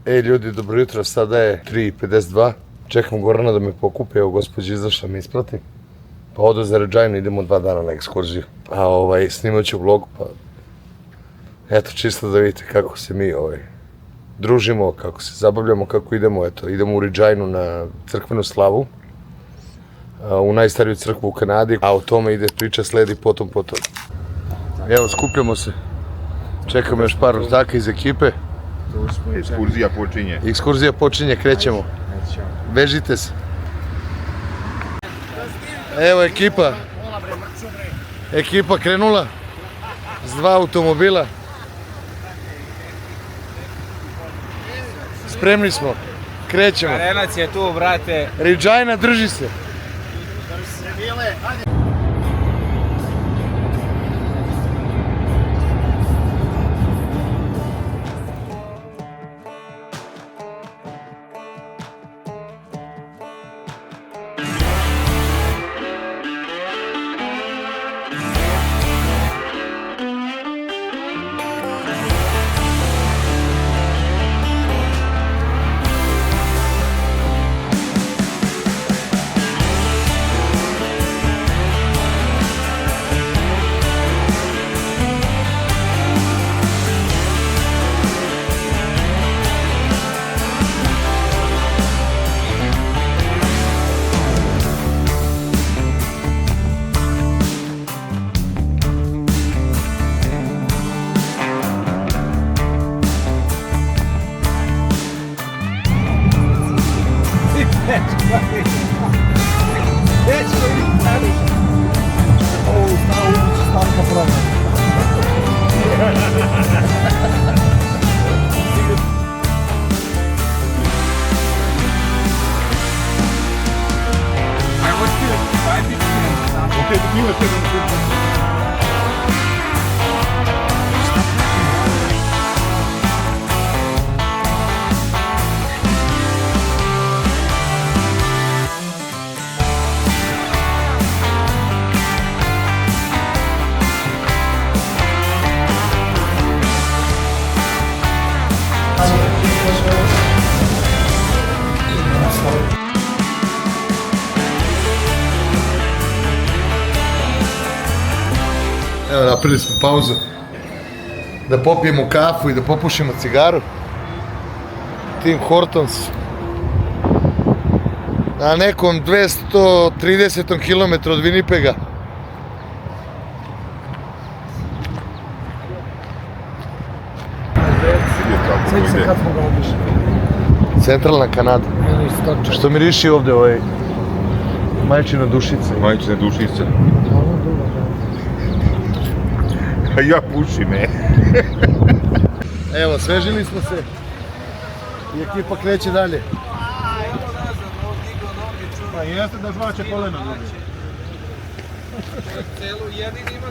Ljudi, dobro jutro, sada je 3:52. Čekam Gorana da me pokupe, evo gospođa izašla me isprati. Pa odo za Regina, idemo 2 dana na ekskurziju. A snimat ću vlog, pa eto, čisto da vidite kako se mi družimo, kako se zabavljamo, kako idemo. Eto, idemo u Reginu na crkvenu slavu, u najstariju crkvu u Kanadi, a o tome ide priča, sledi potom. Evo, skupljamo se, čekamo još par rotaka iz ekipe. Ekskurzija počinje, krećemo. Vežite se. Evo ekipa krenula s 2 automobila. Spremni smo, krećemo. Arenac je tu, brate. Regina, drži se. Evo, napravili smo pauzu da popijemo kafu i da popušimo cigaru. Tim Hortons na nekom 230 km od Winnipega. Centralna Kanada. Što miriši ovde majčina dušica. Majčina dušica. A ja pušim, Evo, svežili smo se i ekipa kreće dalje. Pa jeste da žvaće kolena.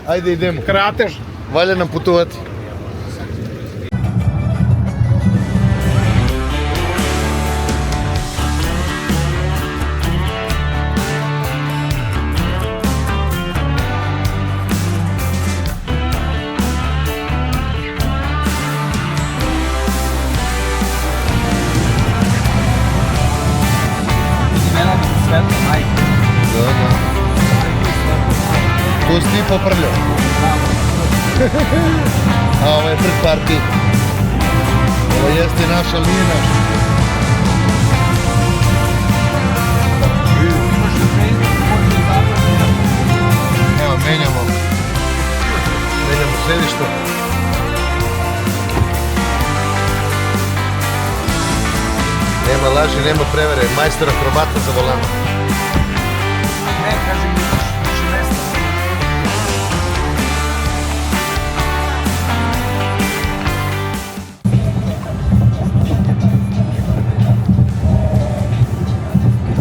Ajde, idemo. Kratež. Valja nam putovati. Tu si ti poprljao. A ovo je third party. Ovo jeste naša Lina. Evo, menjamo sedište. Nema laži, nema prevere, majstor akrobata za volanom. Ne, kažem mi još mesta.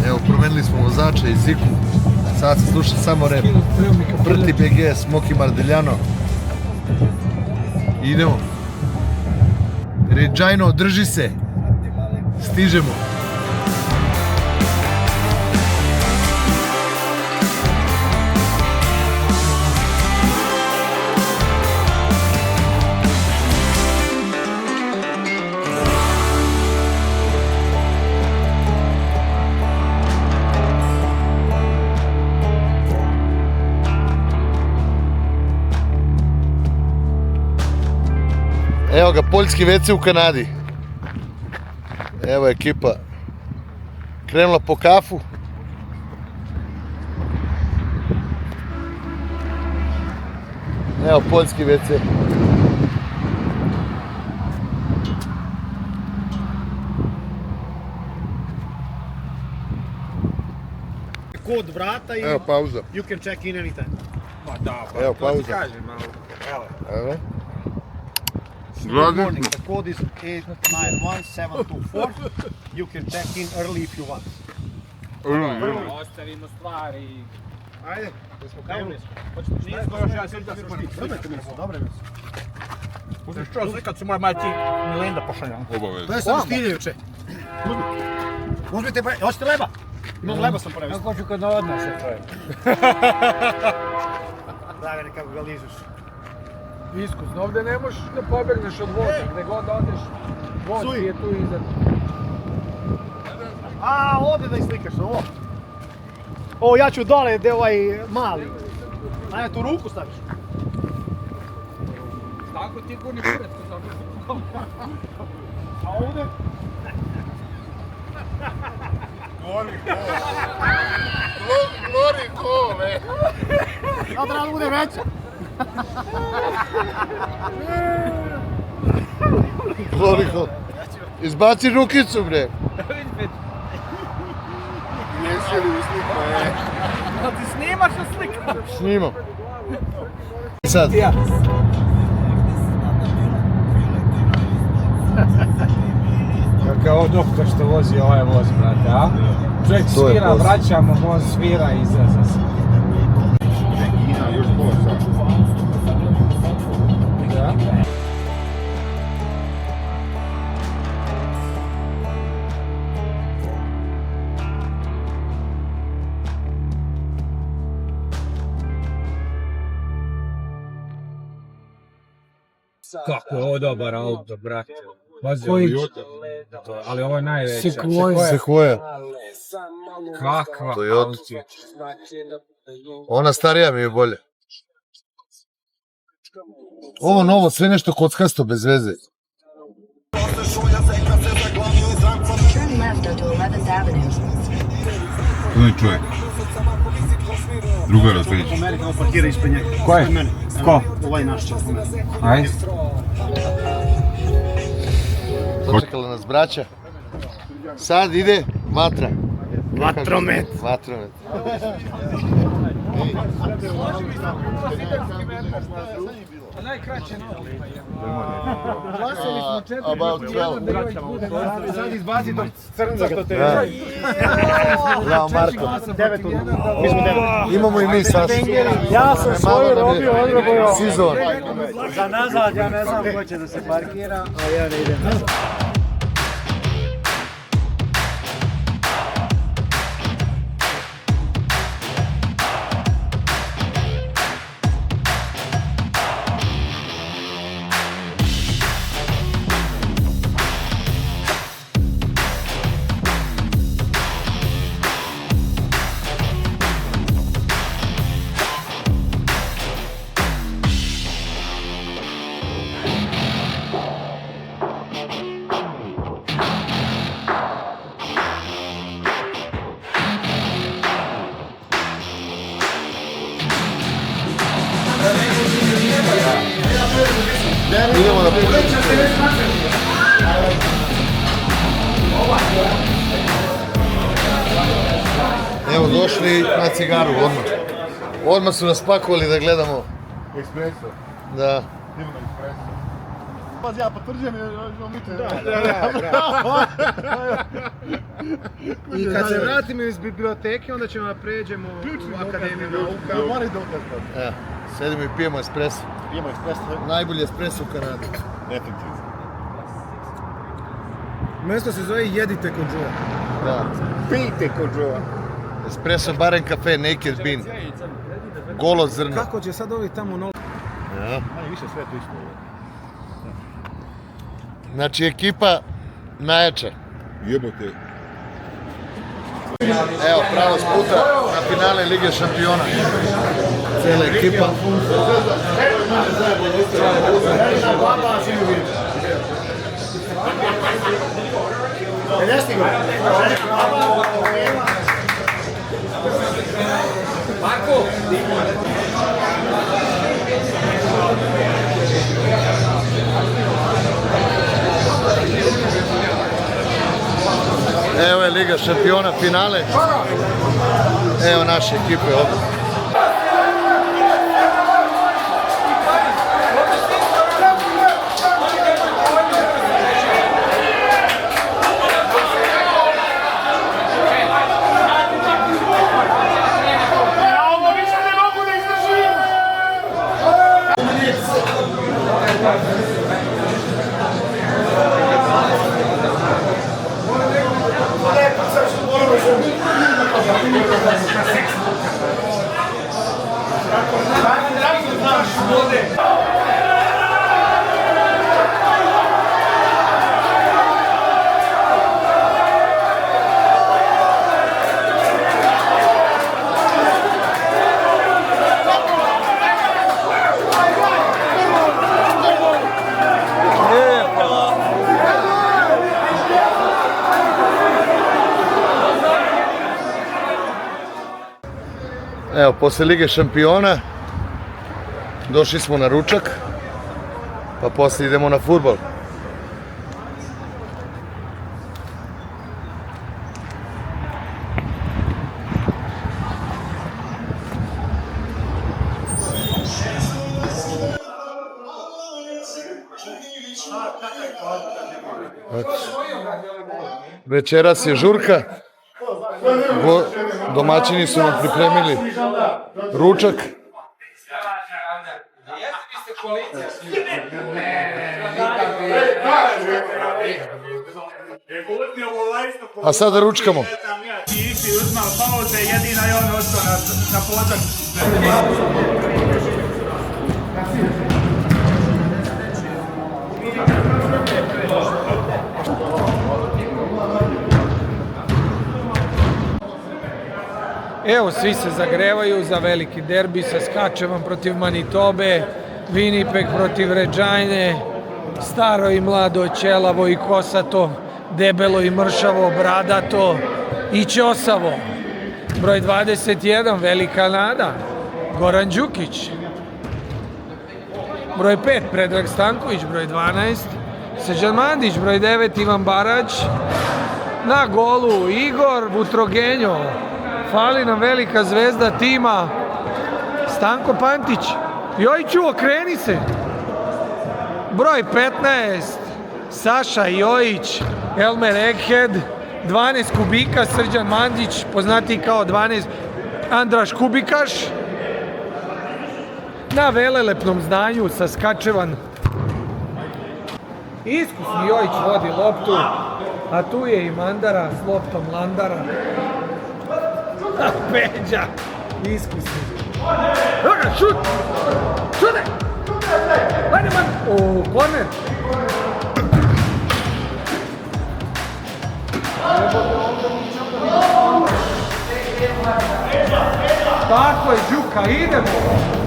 Evo, promenili smo vozača i Ziku. Sad se sluša samo rap. Brti BG, Smoky Mardeljano. Idemo. Regina, drži se. Stižemo. Evo ga, poljski WC u Kanadi. Evo ekipa krenula po kafu. Evo poljski WC. Kod vrata i Evo pauza. you can check in anytime. Ma da, pa Evo, to ti pauza. kažem, malo. Evo. Evo. Good morning. The code is 891724. You can check in early if you want. Ostavimo stvari. Ajde, jesmo krenuli. Nismo još, ja sam da se Dobre meso. Uzmeš čo, kad su moje majci Milenda pošaljala. Obavezno. To je samo stilje juče. Uzmite, hoćete leba? Imam leba sam prevesti. Hoću kad na odnos se pravi. Dragane, kako ga ližeš. Iskus, ovdje ne možeš da pobegneš od voda, gde god da odeš, vod Suj. je tu iza. A, ovdje da islikaš, ovo. Ovo, ja ću dole, gde ovaj mali. Ajde, tu ruku staviš. Tako ti gurni kuret kod toga. A ovdje? Gori kole. Ja treba da bude veća. Gori kole. Izbaci rukicu bre. Jesi li usliku, A ti snimaš na sliku? Snimam. Sad. Ja. Kakav ovo doktor što vozi ovaj voz, brate, a? Čovjek To je svira, posao. vraćamo, on svira i izlaza se. Kina, još pola sata. Da? Kako je ovo dobar auto, brate. Koji? Ali ovo je najveća. Sequoia. Kakva Toyota. auto. Ona starija mi je bolje. Ovo novo, sve nešto kockasto, bez veze. Turn left onto 11th Avenue. To je čovjek. Druga razpenjića. Amerika parkira ispred njega. Ko je? Mene. Ko? Ovaj naš će po mene. Ajde. Dočekala nas braća. Sad ide vatra. Vatromet. Vatromet. Najkraće novo. About 12. Sad izbaci to crnca što te Bravo Marko. 9 od mi smo 9. Imamo i mi Sašu. Ja sam svoju robio, odrobio. Sizon. Za nazad, ja ne znam ko će da se parkira, a ja ne idem nazad. Idemo na put. Evo došli na cigaru odmah. Odmah su nas pakovali da gledamo. Espresso. Da. Idemo na espresso. Pazi, ja potvrđujem, I kad se vratimo iz biblioteke, onda ćemo da pređemo u Akademiju nauka. Mora i dokaz, brate. Evo, sedimo i pijemo espresso. Pijemo espresso. Najbolji espresso u Kanadi. Definitivno. Mesto se zove Jedite kod Joe. Da. Pijte kod Joe. Espresso Baren Cafe, Naked Bean. Golo zrno. Kako će sad ovi tamo novi? Ja. Manje više sve to isto. Znači ekipa najjača. Jebote. Evo, pravo s puta na finale Lige šampiona. Cijela ekipa. Evo je Liga šampiona finale. Evo naše ekipe ovdje. Evo, posle Lige šampiona došli smo na ručak, pa posle idemo na fudbal. Večeras je žurka. Domaćini su nam pripremili ručak. A sada ručkamo. Evo, svi se zagrevaju za veliki derbi sa Saskatchewan protiv Manitobe, Winnipeg protiv Regine, staro i mlado, ćelavo i kosato, debelo i mršavo, bradato i ćosavo. Broj 21, velika nada, Goran Đukić. Broj 5, Predrag Stanković, broj 12, Srđan Mandić, broj 9, Ivan Barać. Na golu Igor Vutrogenjo. Fali nam velika zvezda tima, Stanko Pantić. Jojiću, okreni se. Broj 15, Saša Jojić, Elmer Egghead. 12 kubika, Srđan Mandić, poznatiji kao 12, Andraš Kubikaš. Na velelepnom zdanju Saskatchewan. Iskusni Jojić vodi loptu, a tu je i Mandara s loptom Landara. Peđa, iskusni. Doga, šut! Šude! Ajde, man! O, korner! Tako je, Đuka, idemo!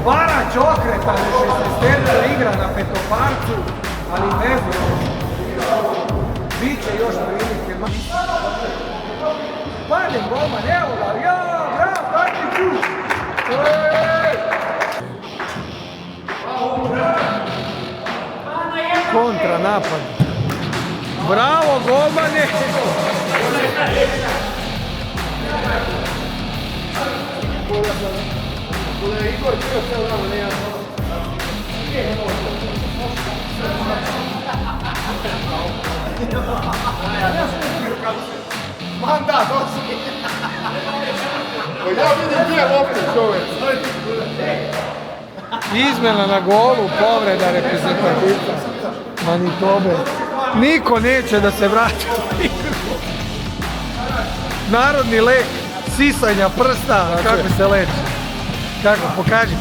Barać okreta, 16 igra na petoparcu, ali ne znam. Biće još prilike. Padem, golman, evo ga, ja, bravo, Kačiću! Kontra napad. Bravo, golmane! Manda, došli! Ja vidim gdje lopte, čovjek. Izmjena na golu, povreda reprezentativca Manitobe. Niko neće da se vrati u igru. Narodni lek sisanja prsta, kako se leči. Kako, pokaži.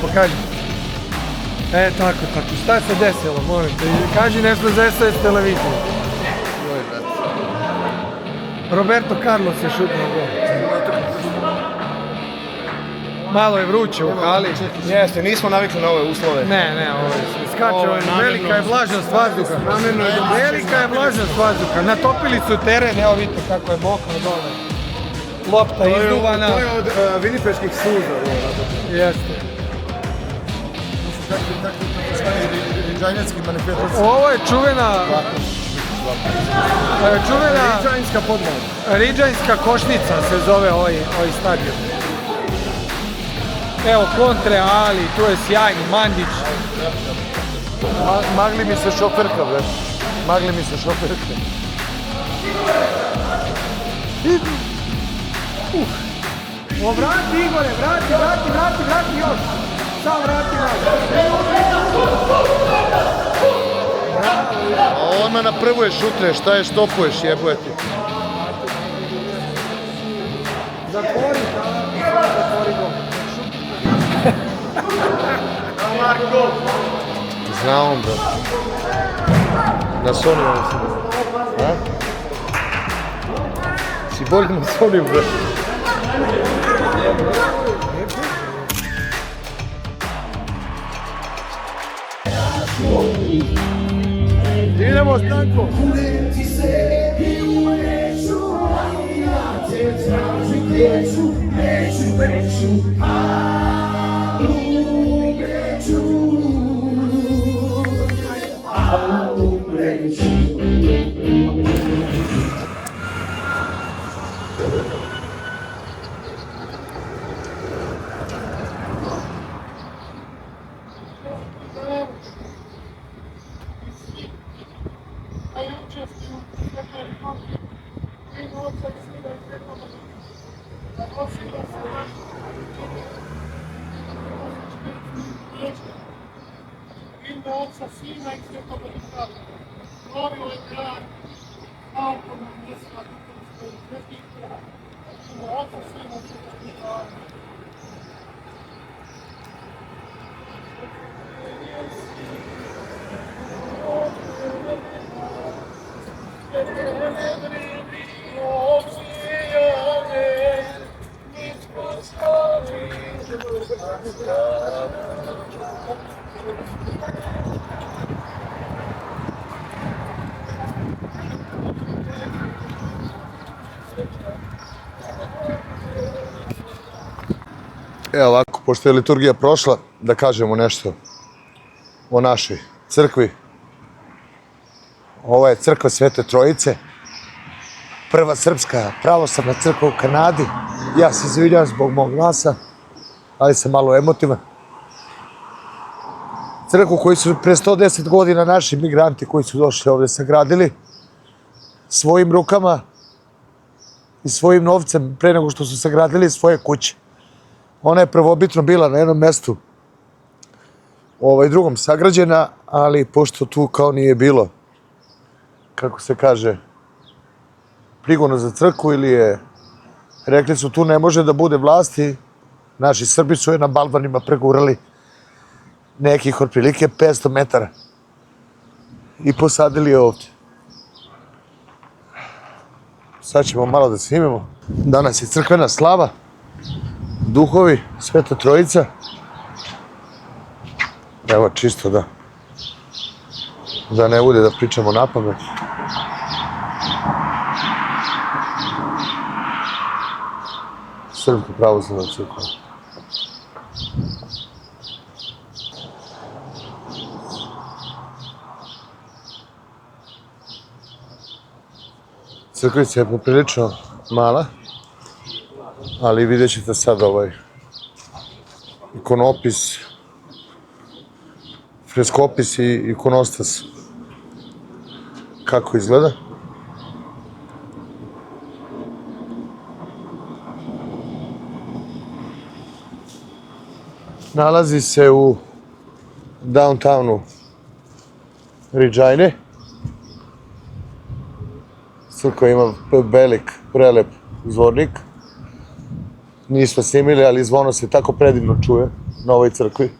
Tako. Šta se desilo, molim te? Kaži nešto za SOS televiziju. Roberto Carlos je šutnuo gol. Malo je vruće u hali. Jeste, nismo navikli na ove uslove. Ne, ovo je skače, velika je vlažnost vazduha. Velika je vlažnost vazduha. Natopili su teren, evo vidite kako je mokro dole. Lopta izduvana. To je od vinipeških suza. Jeste. Riđajnjački manifestacija. Ovo je čuvena Riđajnska podmala. Riđajnska košnica se zove ovaj stadion. Evo kontre, Ali, tu je sjajni, Mandić. Magli mi se šoferka, bre. Magli mi se šoferka. O, vrati Igore, vrati još. Sam vrati A odmah na prvu je šutre, šta je štopuješ, jebuje ti. Zatvori gol. Znao on, bro. Na Soniju sam. A? Si bolje na Soniju, bro. Idemo, Stanko! Evo ovako, pošto je liturgija prošla, da kažemo nešto o našoj crkvi. Ovo je crkva Svete Trojice, prva srpska pravoslavna crkva u Kanadi. Ja se izvinjavam zbog mog glasa, ali sam malo emotivan. Crkvu koju su pre 110 godina naši migranti koji su došli ovdje sagradili svojim rukama i svojim novcem pre nego što su sagradili svoje kuće. Ona je prvobitno bila na jednom mestu drugom sagrađena, ali pošto tu kao nije bilo, kako se kaže, prigona za crkvu ili je, rekli su tu ne može da bude vlasti, naši Srbi su je na balvanima pregurali nekih otprilike 500 metara i posadili je ovdje. Sad ćemo malo da snimemo. Danas je crkvena slava, duhovi, Sveta Trojica. Evo čisto da ne bude da pričamo napamet. Srpska pravoslavna crkva. Crkvica je poprilično mala, ali vidjet ćete sad ovaj ikonopis, freskopis i ikonostas kako izgleda. Nalazi se u downtownu Regine. Crkva ima velik, prelep zvornik. Nismo snimili, ali zvono se tako predivno čuje na ovoj crkvi.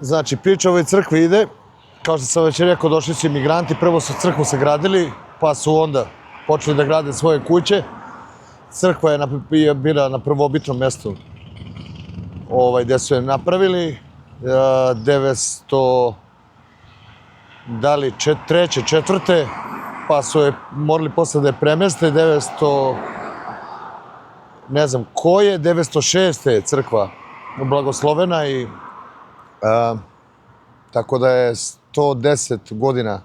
Znači, priča o ovoj crkvi ide, kao što sam već rekao, došli su imigranti, prvo su crkvu sagradili, pa su onda počeli da grade svoje kuće. Crkva je bila na prvobitnom mjestu gdje su je napravili, 900, da li treće, četvrte, pa su je morali posle da je premeste, 900, ne znam koje, 906. je crkva blagoslovena i tako da je 110 godina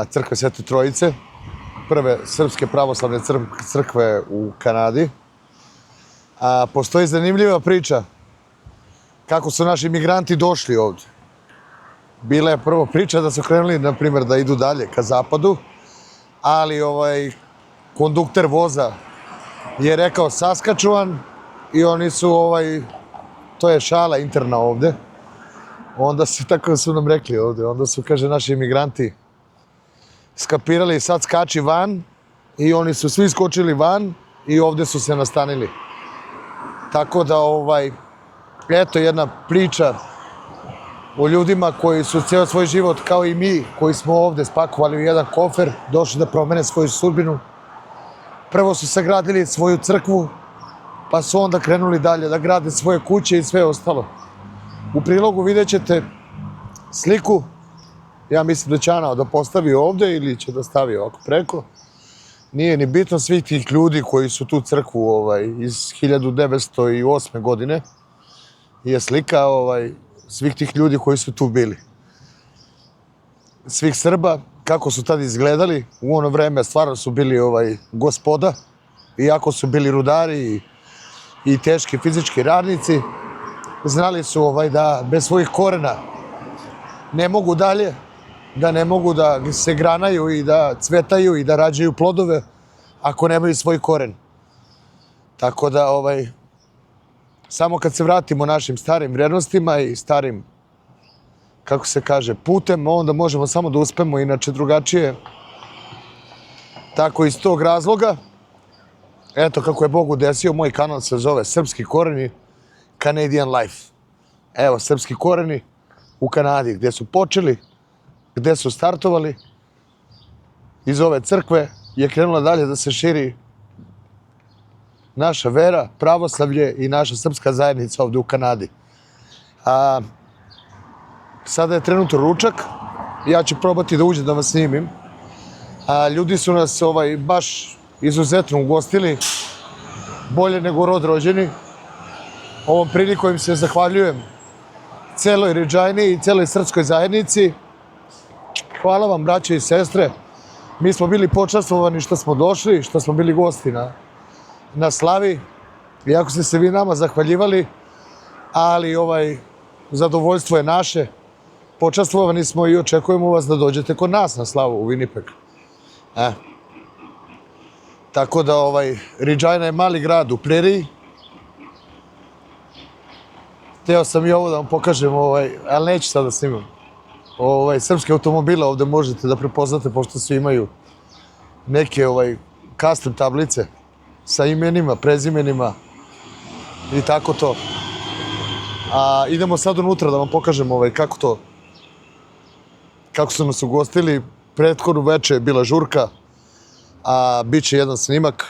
crkve Svete Trojice, prve srpske pravoslavne crkve u Kanadi. Postoji zanimljiva priča kako su naši imigranti došli ovdje. Bila je prvo priča da su krenuli, na primjer, da idu dalje ka zapadu, ali kondukter voza je rekao Saskačuan i oni su, to je šala interna ovdje. Onda tako su nam rekli ovdje, onda su, kaže, naši imigranti skapirali sad skači van i oni su svi skočili van i ovdje su se nastanili. Tako da, eto jedna priča o ljudima koji su cijel svoj život, kao i mi, koji smo ovdje spakovali u jedan kofer, došli da promene svoju sudbinu. Prvo su sagradili svoju crkvu, pa su onda krenuli dalje da grade svoje kuće i sve ostalo. U prilogu vidjet ćete sliku, ja mislim da će Ana da postavi ovdje ili će da stavi ovako preko. Nije ni bitno, svih tih ljudi koji su tu crkvu iz 1908. godine je slika svih tih ljudi koji su tu bili. Svih Srba, kako su tad izgledali, u ono vreme stvarno su bili gospoda, iako su bili rudari i teški fizički radnici, znali su da bez svojih korena ne mogu dalje, da ne mogu da se granaju i da cvetaju i da rađaju plodove ako nemaju svoj koren. Tako da, samo kad se vratimo našim starim vrednostima i starim, kako se kaže, putem, onda možemo samo da uspemo, inače drugačije. Tako iz tog razloga, eto kako je Bog udesio, moj kanal se zove Srpski koreni Canadian Life. Evo, srpski koreni u Kanadi, gdje su počeli, gdje su startovali. Iz ove crkve je krenula dalje da se širi naša vera, pravoslavlje i naša srpska zajednica ovdje u Kanadi. Sada je trenutno ručak, ja ću probati da uđem da vas snimim. Ljudi su nas baš izuzetno ugostili, bolje nego rod rođeni. Ovom prilikom im se zahvaljujem celoj Regini i celoj srpskoj zajednici. Hvala vam, braće i sestre. Mi smo bili počastvovani što smo došli, što smo bili gosti na slavi. Iako ste se vi nama zahvaljivali, ali zadovoljstvo je naše. Počastvovani smo i očekujemo vas da dođete kod nas na slavu u Winnipeg. Tako da Regina je mali grad u preriji. Hteo sam i ovo da vam pokažem, ali neću sad da snimam. Srpske automobile ovdje možete da prepoznate, pošto svi imaju neke custom tablice sa imenima, prezimenima i tako to. Idemo sad unutra da vam pokažem kako su nas ugostili. Prethodno veče je bila žurka, bit će jedan snimak.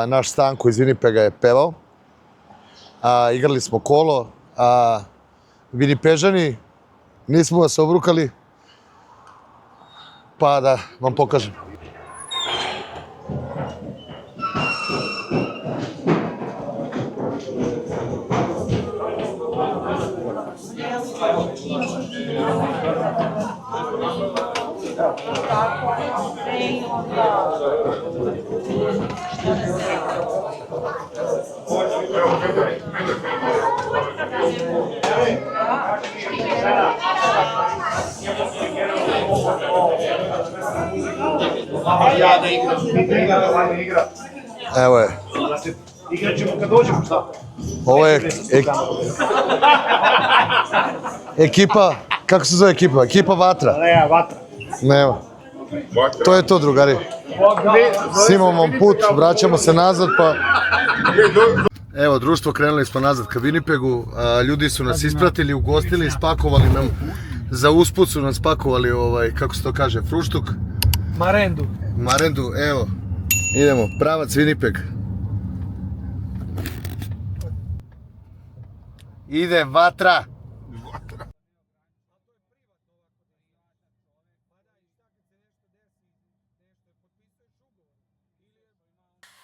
Naš Stanko iz Winnipega je pevao. Igrali smo kolo. Winnipežani, nismo vas obrukali, pa da vam pokažem. Evo je. Igrat ćemo kad dođemo, šta? Ovo je ekipa, kako se zove ekipa? Ekipa Vatra. Ne, Vatra. Nema. To je to, drugari. Snimamo vam put, vraćamo se nazad, pa... Evo, društvo, krenuli smo nazad ka Winnipegu, ljudi su nas ispratili, ugostili, spakovali nam, za usput su nam spakovali, kako se to kaže, fruštuk. Marendu, evo, idemo, pravac Winnipeg. Ide vatra.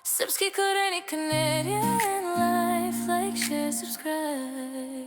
Srpski koreni Canadian life, like, share, subscribe.